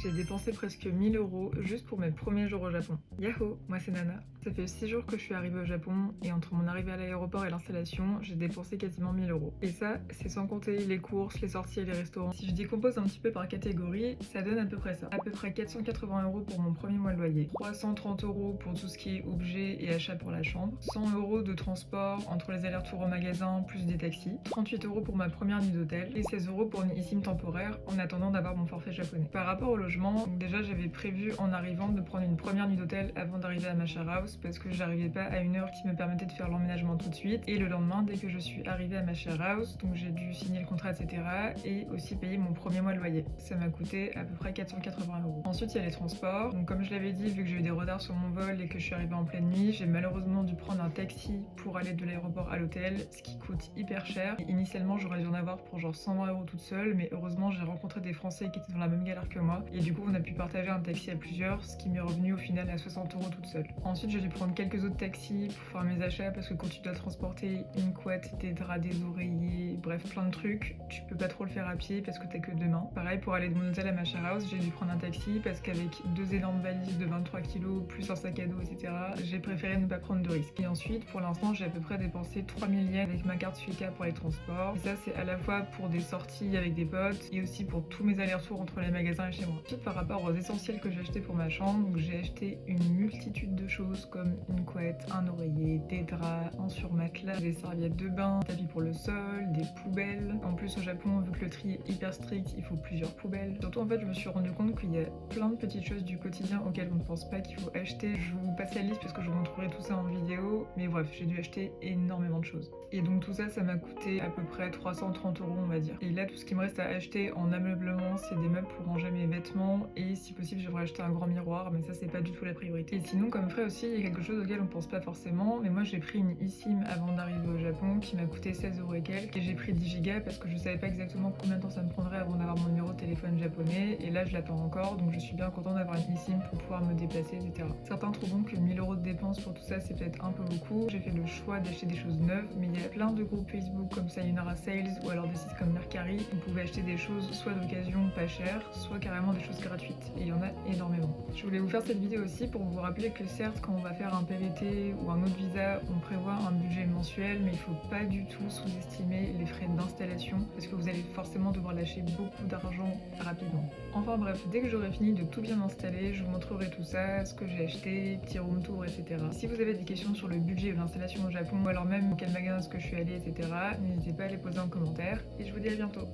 J'ai dépensé presque 1000 € juste pour mes premiers jours au Japon. Yahoo, moi c'est Nana. Ça fait 6 jours que je suis arrivée au Japon et entre mon arrivée à l'aéroport et l'installation, j'ai dépensé quasiment 1000 €. Et ça, c'est sans compter les courses, les sorties et les restaurants. Si je décompose un petit peu par catégorie, ça donne à peu près ça. À peu près 480 € pour mon premier mois de loyer, 330 € pour tout ce qui est objets et achats pour la chambre, 100 € de transport entre les allers-retours au magasin plus des taxis, 38 € pour ma première nuit d'hôtel et 16 € pour une eSIM temporaire en attendant d'avoir mon forfait japonais. Par rapport au logement, donc déjà j'avais prévu en arrivant de prendre une première nuit d'hôtel avant d'arriver à ma share house parce que j'arrivais pas à une heure qui me permettait de faire l'emménagement tout de suite, et le lendemain dès que je suis arrivée à ma share house, donc j'ai dû signer le contrat etc. et aussi payer mon premier mois de loyer. Ça m'a coûté à peu près 480 €. Ensuite il y a les transports, donc comme je l'avais dit, vu que j'ai eu des retards sur mon vol et que je suis arrivée en pleine nuit, j'ai malheureusement dû prendre un taxi pour aller de l'aéroport à l'hôtel, ce qui coûte hyper cher. Et initialement j'aurais dû en avoir pour genre 120 € toute seule, mais heureusement j'ai rencontré des Français qui étaient dans la même galère que moi, et du coup on a pu partager un taxi à plusieurs, ce qui m'est revenu au final à 60 € toute seule. Ensuite j'ai dû prendre quelques autres taxis pour faire mes achats parce que quand tu dois transporter une couette, des draps, des oreillers, bref plein de trucs, tu peux pas trop le faire à pied parce que t'as que 2 mains. Pareil pour aller de mon hôtel à ma share house, j'ai dû prendre un taxi parce qu'avec 2 énormes valises de 23 kg plus un sac à dos etc, j'ai préféré ne pas prendre de risques. Et ensuite pour l'instant j'ai à peu près dépensé 3000 yens avec ma carte Suica pour les transports. Et ça c'est à la fois pour des sorties avec des potes et aussi pour tous mes allers-retours entre les magasins et chez moi. Ensuite par rapport aux essentiels que j'ai acheté pour ma chambre, donc j'ai acheté une multitude de choses comme une couette, un oreiller, des draps, un surmatelas, des serviettes de bain, un tapis pour le sol, des poubelles. En plus au Japon, vu que le tri est hyper strict, il faut plusieurs poubelles. Surtout en fait je me suis rendu compte qu'il y a plein de petites choses du quotidien auxquelles on ne pense pas qu'il faut acheter. Je vous passe la liste parce que je vous montrerai tout ça en vidéo, mais bref, j'ai dû acheter énormément de choses. Et donc tout ça, ça m'a coûté à peu près 330 € on va dire. Et là tout ce qui me reste à acheter en ameublement, c'est des meubles pour ranger mes vêtements et si possible j'aimerais acheter un grand miroir, mais ça c'est pas du tout la priorité. Et sinon comme frais aussi, il y a quelque chose auquel on pense pas forcément, mais moi j'ai pris une eSIM avant d'arriver au Japon qui m'a coûté 16 € et quelques, et j'ai pris 10 Go parce que je savais pas exactement combien de temps ça me prendrait avant d'avoir mon numéro de téléphone japonais, et là je l'attends encore, donc je suis bien contente d'avoir une eSIM pour pouvoir me déplacer etc. Certains trouveront que 1000 € de dépenses pour tout ça c'est peut-être un peu beaucoup. J'ai fait le choix d'acheter des choses neuves, mais il y a plein de groupes Facebook comme Sayonara Sales ou alors des sites comme Mercari où vous pouvez acheter des choses soit d'occasion pas chères, soit carrément des choses gratuites, et il y en a énormément. Je voulais vous faire cette vidéo aussi pour vous rappeler que certes quand on va faire un PVT ou un autre visa, on prévoit un budget mensuel, mais il faut pas du tout sous-estimer les frais d'installation parce que vous allez forcément devoir lâcher beaucoup d'argent rapidement. Enfin bref, dès que j'aurai fini de tout bien installer, je vous montrerai tout ça, ce que j'ai acheté, petit room tour, etc. Si vous avez des questions sur le budget de l'installation au Japon ou alors même quel magasin est-ce que je suis allée, etc., n'hésitez pas à les poser en commentaire et je vous dis à bientôt.